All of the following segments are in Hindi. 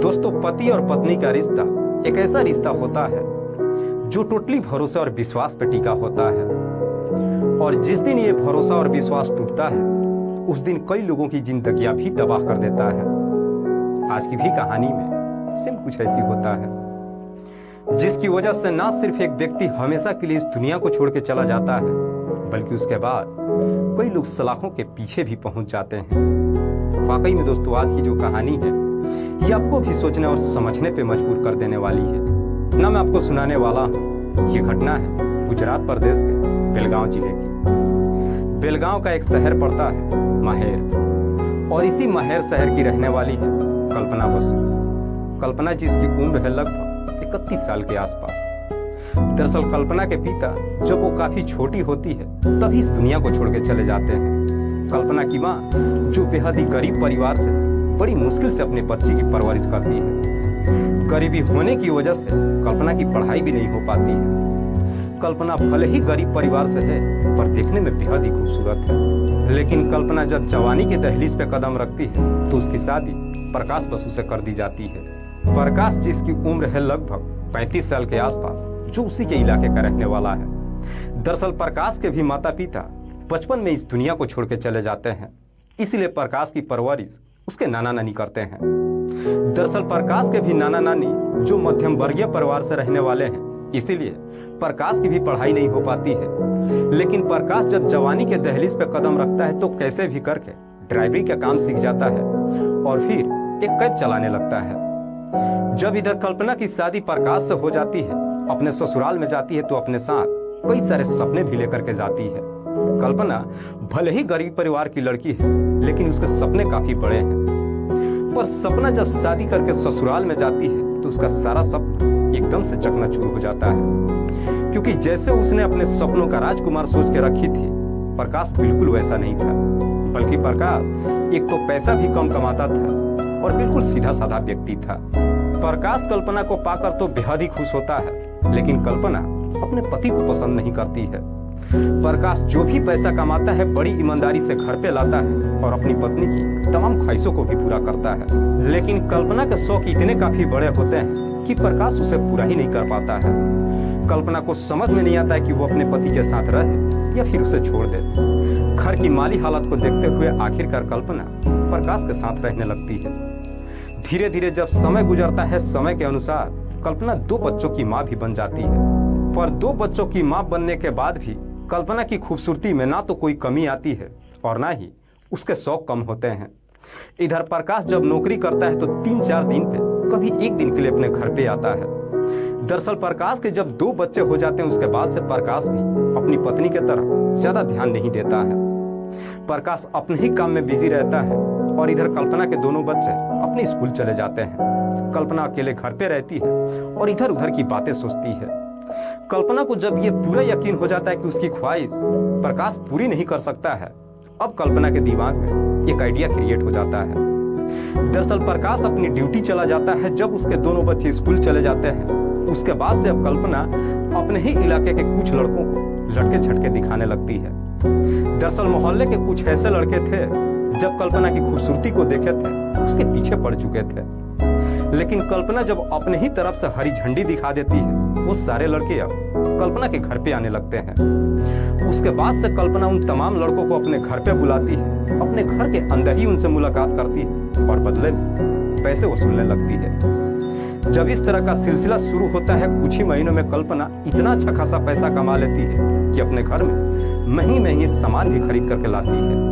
दोस्तों, पति और पत्नी का रिश्ता एक ऐसा रिश्ता होता है जो टोटली भरोसे और विश्वास पर टिका होता है। और जिस दिन ये भरोसा और विश्वास टूटता है उस दिन कई लोगों की जिंदगियां भी तबाह कर देता है। आज की भी कहानी में सेम कुछ ऐसी होता है, जिसकी वजह से ना सिर्फ एक व्यक्ति हमेशा के लिए इस दुनिया को छोड़ के चला जाता है, बल्कि उसके बाद कई लोग सलाखों के पीछे भी पहुंच जाते हैं। वाकई में दोस्तों, आज की जो कहानी है ये आपको भी सोचने और समझने पे मजबूर कर देने वाली है। ना मैं आपको सुनाने वाला हूँ, ये घटना है गुजरात प्रदेश के बेलगांव जिले की। बेलगांव का एक शहर पड़ता है महर, और इसी महर शहर की रहने वाली है कल्पना बसु। कल्पना जिसकी उम्र है लगभग 31 साल के आसपास। दरअसल कल्पना के पिता जब वो काफी छोटी होती है तभी इस दुनिया को छोड़ के चले जाते हैं। कल्पना की माँ, जो बेहद ही गरीब परिवार से बड़ी मुश्किल से अपने बच्चे की परवरिश करती है। गरीबी होने की वजह से कल्पना की पढ़ाई भी नहीं हो पाती है। कल्पना भले ही गरीब परिवार से है पर देखने में बेहद ही खूबसूरत है। लेकिन कल्पना जब जवानी के दहलीज पे कदम रखती है तो उसकी शादी प्रकाश बसु से कर दी जाती है। प्रकाश जिसकी उम्र है लगभग 35 साल के आसपास, जो उसी के इलाके का रहने वाला है। दरअसल प्रकाश के भी माता पिता बचपन में इस दुनिया को छोड़ के चले जाते हैं, इसलिए प्रकाश की परवरिश उसके नाना नानी करते हैं। दरअसल प्रकाश के भी नाना नानी जो मध्यम वर्गीय परिवार से रहने वाले हैं, इसीलिए प्रकाश की भी पढ़ाई नहीं हो पाती है। लेकिन प्रकाश जब जवानी के दहलीज पे कदम रखता है तो कैसे भी करके ड्राइवरी का काम सीख जाता है और फिर एक कैब चलाने लगता है। जब इधर कल्पना की शादी प्रकाश से हो जाती है, अपने ससुराल में जाती है तो अपने साथ कई सारे सपने भी लेकर के जाती है। कल्पना भले ही गरीब परिवार की लड़की है, लेकिन उसके सपने काफी बड़े हैं। पर सपना जब शादी करके ससुराल में जाती है तो उसका सारा सपना एकदम से चकनाचूर हो जाता है, क्योंकि जैसे उसने अपने सपनों का राजकुमार सोच के रखी थी, प्रकाश बिल्कुल वैसा नहीं था। बल्कि प्रकाश एक तो पैसा भी कम कमाता था और बिल्कुल सीधा साधा व्यक्ति था। प्रकाश कल्पना को पाकर तो बेहद ही खुश होता है, लेकिन कल्पना अपने पति को पसंद नहीं करती है। प्रकाश जो भी पैसा कमाता है बड़ी ईमानदारी से घर पे लाता है और अपनी पत्नी की तमाम ख्वाहिशों को भी पूरा करता है। लेकिन कल्पना के शौक इतने काफी बड़े होते हैं कि प्रकाश उसे पूरा ही नहीं कर पाता है। कल्पना को समझ में नहीं आता है कि वो अपने पति के साथ रहे या फिर उसे छोड़ दे। घर की माली हालत को देखते हुए आखिरकार कल्पना प्रकाश के साथ रहने लगती है। धीरे धीरे जब समय गुजरता है, समय के अनुसार कल्पना 2 बच्चों की माँ भी बन जाती है। पर 2 बच्चों की माँ बनने के बाद भी कल्पना की खूबसूरती में ना तो कोई कमी आती है और ना ही उसके शौक कम होते हैं। इधर प्रकाश जब नौकरी करता है तो 3-4 दिन पे कभी एक दिन के लिए अपने घर पे आता है। दरअसल प्रकाश के जब 2 बच्चे हो जाते हैं उसके बाद से प्रकाश भी अपनी पत्नी के तरफ ज्यादा ध्यान नहीं देता है। प्रकाश अपने ही काम में बिजी रहता है और इधर कल्पना के दोनों बच्चे अपने स्कूल चले जाते हैं। कल्पना अकेले घर पे रहती है और इधर उधर की बातें सोचती है। कल्पना को जब ये पूरा यकीन हो जाता है कि उसकी ख्वाहिश प्रकाश पूरी नहीं कर सकता है, अब कल्पना के दिमाग में एक आइडिया क्रिएट हो जाता है। दरअसल प्रकाश अपनी ड्यूटी चला जाता है जब उसके दोनों बच्चे स्कूल चले जाते हैं। उसके बाद से अब कल्पना अपने ही इलाके के कुछ लड़कों को लटके झटके दिखाने लगती है। दरअसल मोहल्ले के कुछ ऐसे लड़के थे जब कल्पना की खूबसूरती को देखे थे उसके पीछे पड़ चुके थे। लेकिन कल्पना जब अपने ही तरफ से हरी झंडी दिखा देती है, वो सारे लड़के अब कल्पना के घर पे आने लगते हैं। उसके बाद से कल्पना उन तमाम लड़कों को अपने घर पे बुलाती है, अपने घर के अंदर ही उनसे मुलाकात करती है और बदले में पैसे वसूलने लगती है। जब इस तरह का सिलसिला शुरू होता है, कुछ ही महीनों में कल्पना इतना अच्छा खासा पैसा कमा लेती है कि अपने घर में महंगे महंगे सामान भी खरीद करके लाती है।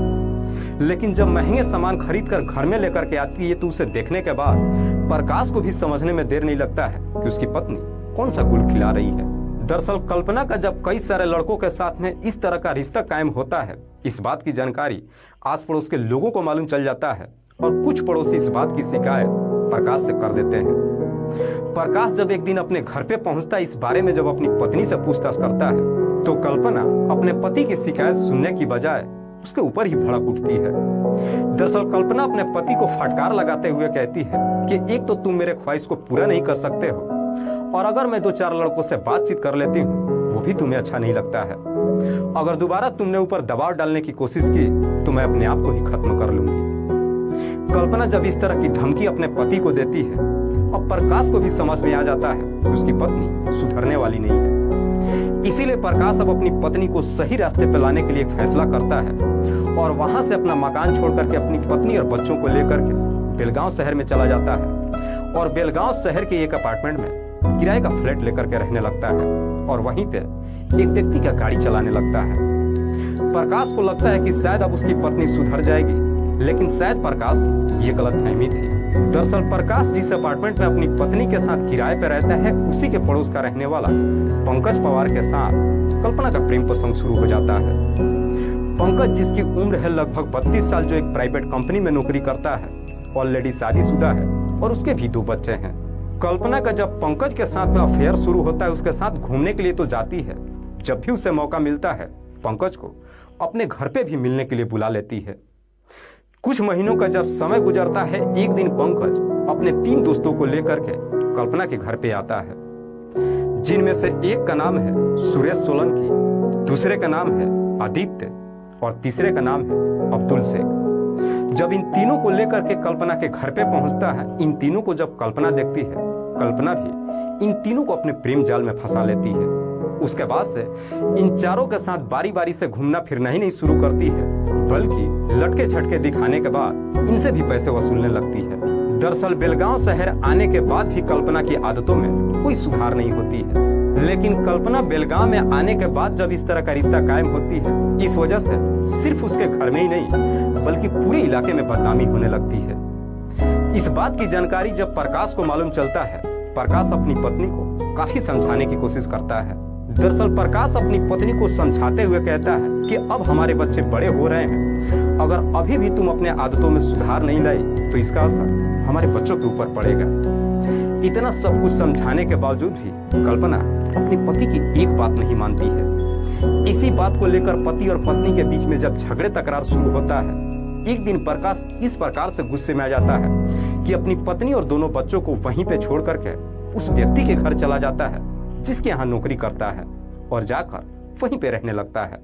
लेकिन जब महंगे सामान खरीद कर घर में लेकर के आती है तो उसे देखने के बाद प्रकाश को भी समझने में देर नहीं लगता है कि उसकी पत्नी कौन सा गुल खिला रही है। दरअसल कल्पना का जब कई सारे लड़कों के साथ में इस तरह का रिश्ता कायम होता है, इस बात की जानकारी आस पड़ोस के लोगों को मालूम चल जाता है और कुछ पड़ोसी इस बात की शिकायत प्रकाश से कर देते हैं। प्रकाश जब एक दिन अपने घर पे पहुंचता है, इस बारे में जब अपनी पत्नी से पूछताछ करता है तो कल्पना अपने पति की शिकायत सुनने की बजाय उसके ऊपर ही भड़क उठती है। दरअसल कल्पना अपने पति को फटकार लगाते हुए कहती है कि एक तो तुम मेरे ख्वाहिश को पूरा नहीं कर सकते हो, और अगर मैं 2-4 लड़कों से बातचीत कर लेती हूँ वो भी तुम्हें अच्छा नहीं लगता है। अगर दोबारा तुमने ऊपर दबाव डालने की कोशिश की तो मैं अपने आप को ही खत्म कर लूंगी। कल्पना जब इस तरह की धमकी अपने पति को देती है अब प्रकाश को भी समझ में आ जाता है कि उसकी पत्नी सुधरने वाली नहीं है। इसीलिए प्रकाश अब अपनी पत्नी को सही रास्ते पर लाने के लिए एक फैसला करता है और वहां से अपना मकान छोड़ करके अपनी पत्नी और बच्चों को लेकर के बेलगांव शहर में चला जाता है और बेलगांव शहर के एक अपार्टमेंट में किराए का फ्लैट लेकर के रहने लगता है और वहीं पे एक व्यक्ति का गाड़ी चलाने लगता है। प्रकाश को लगता है कि शायद अब उसकी पत्नी सुधर जाएगी, लेकिन शायद प्रकाश की ये गलतफहमी थी। दरअसल प्रकाश जिस अपार्टमेंट में अपनी पत्नी के साथ किराए पर रहता है, उसी के पड़ोस का रहने वाला पंकज पवार के साथ कल्पना का प्रेम प्रसंग शुरू हो जाता है। पंकज, जिसकी उम्र है लगभग 32 साल, जो एक प्राइवेट कंपनी में नौकरी करता है, ऑलरेडी शादीशुदा है और उसके भी 2 बच्चे हैं। कल्पना का जब पंकज के साथ में अफेयर शुरू होता है, उसके साथ घूमने के लिए तो जाती है, जब भी उसे मौका मिलता है पंकज को अपने घर पे भी मिलने के लिए बुला लेती है। कुछ महीनों का जब समय गुजरता है, एक दिन पंकज अपने 3 दोस्तों को लेकर के कल्पना के घर पे आता है, जिनमें से एक का नाम है सुरेश सोलंकी, दूसरे का नाम है आदित्य और तीसरे का नाम है अब्दुल शेख। जब इन तीनों को लेकर के कल्पना के घर पे पहुंचता है, इन तीनों को जब कल्पना देखती है, कल्पना भी इन तीनों को अपने प्रेम जाल में फंसा लेती है। उसके बाद से इन चारों के साथ बारी बारी से घूमना फिरना ही नहीं शुरू करती है, बल्कि लटके झटके दिखाने के बाद इनसे भी पैसे वसूलने लगती है। दरअसल बेलगांव शहर आने के बाद भी कल्पना की आदतों में कोई सुधार नहीं होती है, लेकिन कल्पना बेलगांव में आने के बाद जब इस तरह का रिश्ता कायम होती है, इस वजह से सिर्फ उसके घर में ही नहीं बल्कि पूरे इलाके में बदनामी होने लगती है। इस बात की जानकारी जब प्रकाश को मालूम चलता है, प्रकाश अपनी पत्नी को काफी समझाने की कोशिश करता है। दरअसल प्रकाश अपनी पत्नी को समझाते हुए कहता है कि अब हमारे बच्चे बड़े हो रहे हैं, अगर अभी भी तुम अपने आदतों में सुधार नहीं लाई तो इसका असर हमारे बच्चों के ऊपर पड़ेगा। इतना सब कुछ समझाने के बावजूद भी कल्पना अपनी पति की एक बात नहीं मानती है। इसी बात को लेकर पति और पत्नी के बीच में जब झगड़े तकरार शुरू होता है, एक दिन प्रकाश इस प्रकार से गुस्से में आ जाता है कि अपनी पत्नी और दोनों बच्चों को वहीं पे छोड़ करके उस व्यक्ति के घर चला जाता है जिसके यहाँ नौकरी करता है और जाकर वहीं पे रहने लगता है।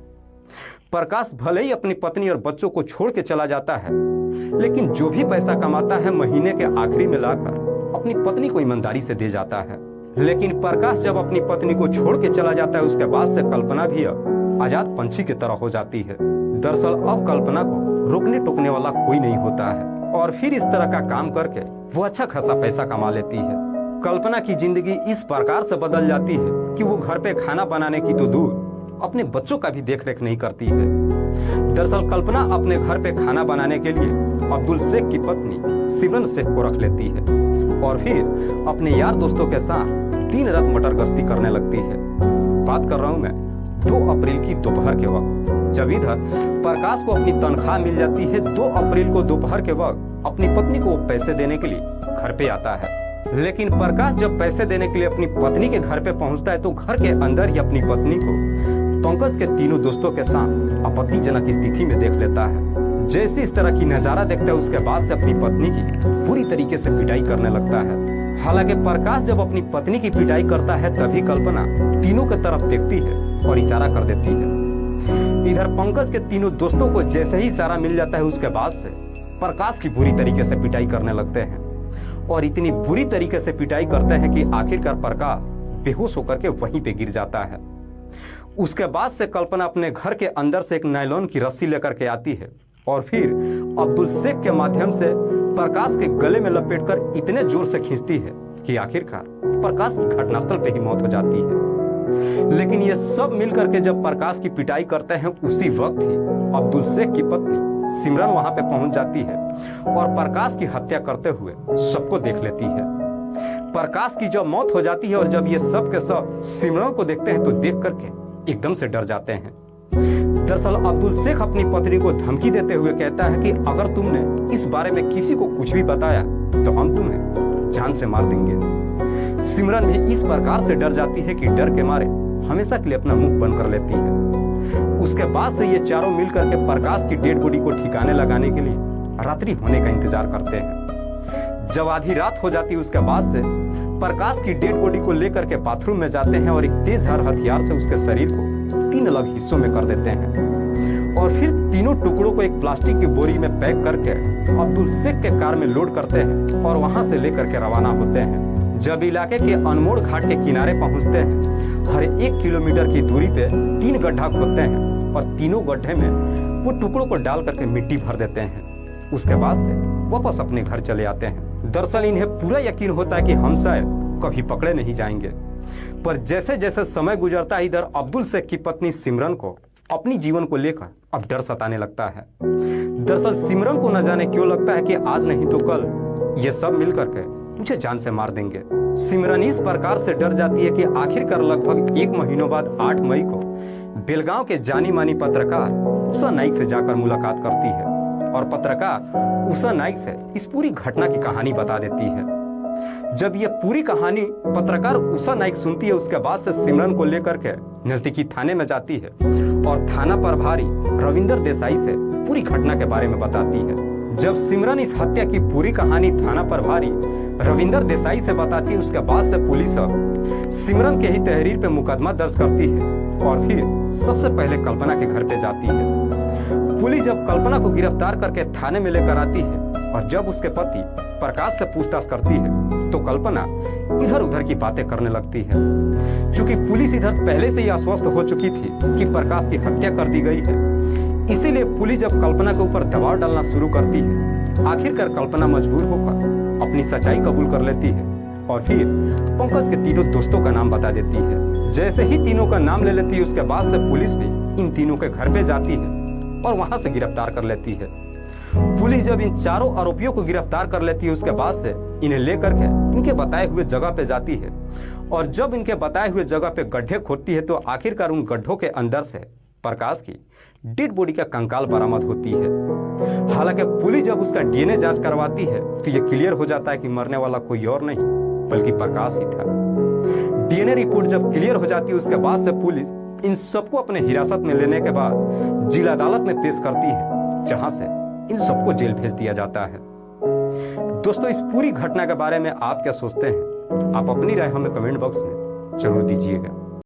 प्रकाश भले ही अपनी पत्नी और बच्चों को छोड़ के चला जाता है, लेकिन जो भी पैसा कमाता है महीने के आखिरी में लाकर अपनी पत्नी को ईमानदारी से दे जाता है। लेकिन प्रकाश जब अपनी पत्नी को छोड़ के चला जाता है, उसके बाद से कल्पना भी अब आजाद पंछी की तरह हो जाती है। दरअसल अब कल्पना को रोकने टोकने वाला कोई नहीं होता है और फिर इस तरह का काम करके वो अच्छा खासा पैसा कमा लेती है। कल्पना की जिंदगी इस प्रकार से बदल जाती है कि वो घर पे खाना बनाने की तो दूर अपने बच्चों का भी देख रेख नहीं करती है। दरअसल कल्पना अपने घर पे खाना बनाने के लिए अब्दुल शेख की पत्नी सिमरन शेख को रख लेती है और फिर अपने यार दोस्तों के साथ दिन रात मटर गश्ती करने लगती है। बात कर रहा हूं मैं 2 अप्रैल की दोपहर के वक्त, जब इधर प्रकाश को अपनी तनख्वाह मिल जाती है। 2 अप्रैल को दोपहर के वक्त अपनी पत्नी को वो पैसे देने के लिए घर पे आता है, लेकिन प्रकाश जब पैसे देने के लिए अपनी पत्नी के घर पे पहुंचता है तो घर के अंदर ही अपनी पत्नी को पंकज के तीनों दोस्तों के साथ आपत्तिजनक स्थिति में देख लेता है। जैसे इस तरह की नजारा देखता है, उसके बाद से अपनी पत्नी की पूरी तरीके से पिटाई करने लगता है। हालांकि प्रकाश जब अपनी पत्नी की पिटाई करता है तभी कल्पना तीनों की तरफ देखती है और इशारा कर देती है। इधर पंकज के तीनों दोस्तों को जैसे ही इशारा मिल जाता है, उसके बाद से प्रकाश की बुरी तरीके से पिटाई करने लगते हैं और इतनी बुरी तरीके से पिटाई करते हैं कि आखिरकार प्रकाश बेहोश होकर के वहीं पे गिर जाता है। उसके बाद से कल्पना अपने घर के अंदर से एक नायलॉन की रस्सी लेकर के आती है और फिर अब्दुल शेख के माध्यम से प्रकाश के गले में लपेटकर इतने जोर से खींचती है कि आखिरकार प्रकाश की घटनास्थल पे ही मौत हो जाती है। लेकिन ये सब मिलकर के जब प्रकाश की पिटाई करते हैं, उसी वक्त ही अब्दुल शेख की पत्नी सिमरन वहां पे पहुंच जाती है और प्रकाश की हत्या करते हुए सबको देख लेती है। प्रकाश की जब मौत हो जाती है और जब ये सब के सब सिमरन को देखते हैं तो देख करके एकदम से डर जाते हैं। दरअसल अब्दुल शेख अपनी पत्नी को धमकी देते हुए कहता है कि अगर तुमने इस बारे में किसी को कुछ भी बताया तो हम तुम्हें जान से मार देंगे। सिमरन भी इस प्रकार से डर जाती है कि डर के मारे हमेशा के लिए अपना मुंह बंद कर लेती है। उसके बाद से ये चारों मिलकर के प्रकाश की डेड बॉडी को ठिकाने लगाने के लिए रात्रि होने का इंतजार करते हैं। जब आधी रात हो जाती है, उसके बाद से प्रकाश की डेड बॉडी को लेकर के बाथरूम में जाते हैं और एक तेज धार हथियार से उसके शरीर को 3 अलग हिस्सों में कर देते हैं और फिर तीनों टुकड़ों को एक प्लास्टिक की बोरी में पैक करके अब्दुल शेख के कार में लोड करते हैं और वहां से लेकर के रवाना होते हैं। जब इलाके के अनमोड़ घाट के किनारे पहुंचते हैं, हर 1 किलोमीटर की दूरी पे 3 गड्ढा खोदते हैं और तीनों गड्ढे में वो टुकड़ों को डाल करके मिट्टी भर देते हैं। उसके बाद से वापस अपने घर चले आते हैं। दरअसल इन्हें पूरा यकीन होता है कि हम शायद कभी पकड़े नहीं जाएंगे। पर जैसे जैसे समय गुजरता है, इधर अब्दुल शेख की पत्नी सिमरन को अपनी जीवन को लेकर अब डर सताने लगता है। दरअसल सिमरन को न जाने क्यों लगता है कि आज नहीं तो कल ये सब मिल करके मुझे जान से मार देंगे। सिमरन इस प्रकार से डर जाती है कि आखिरकार लगभग 1 महीनों बाद 8 मई को बेलगांव के जानी मानी पत्रकार उषा नाइक से जाकर मुलाकात करती है और पत्रकार उषा नाइक से इस पूरी घटना की कहानी बता देती है। जब ये पूरी कहानी पत्रकार उषा नाइक सुनती है, उसके बाद से सिमरन को लेकर के नजदीकी थाने में जाती है और थाना प्रभारी रविंदर देसाई से पूरी घटना के बारे में बताती है। जब सिमरन इस हत्या की पूरी कहानी थाना प्रभारी रविंदर देसाई से बताती है, उसके बाद से पुलिस सिमरन के ही तहरीर पे मुकदमा दर्ज करती है और फिर सबसे पहले कल्पना के घर पे जाती है। पुलिस जब कल्पना को गिरफ्तार करके थाने में लेकर आती है और जब उसके पति प्रकाश से पूछताछ करती है तो कल्पना इधर उधर की बातें करने लगती है। चूंकि पुलिस इधर पहले से ही आश्वस्त हो चुकी थी कि प्रकाश की हत्या कर दी गई है, इसीलिए पुलिस जब कल्पना के ऊपर दबाव डालना शुरू करती है, आखिरकार कल्पना मजबूर होकर अपनी सच्चाई कबूल कर लेती है और फिर पंकज के तीनों दोस्तों का नाम बता देती है। जैसे ही तीनों का नाम ले लेती है, उसके बाद से पुलिस भी इन तीनों के घर पे जाती है और वहां से गिरफ्तार कर लेती है। पुलिस जब इन चारों आरोपियों को गिरफ्तार कर लेती है, उसके बाद से इन्हें लेकर के इनके बताए हुए जगह पे जाती है और जब इनके बताए हुए जगह पे गड्ढे खोदती है तो आखिरकार उन गड्ढों के अंदर से प्रकाश की डेड बॉडी का कंकाल बरामद होती है। हालांकि पुलिस जब उसका डीएनए जांच करवाती है तो यह क्लियर हो जाता है कि मरने वाला कोई और नहीं बल्कि प्रकाश ही था। डीएनए रिपोर्ट जब क्लियर हो जाती है, उसके बाद से पुलिस इन सबको अपने हिरासत में लेने के बाद जिला अदालत में पेश करती है, जहां से इन सबको जेल भेज दिया जाता है। दोस्तों, इस पूरी घटना के बारे में आप क्या सोचते हैं? आप अपनी राय हमें कमेंट बॉक्स में जरूर दीजिएगा।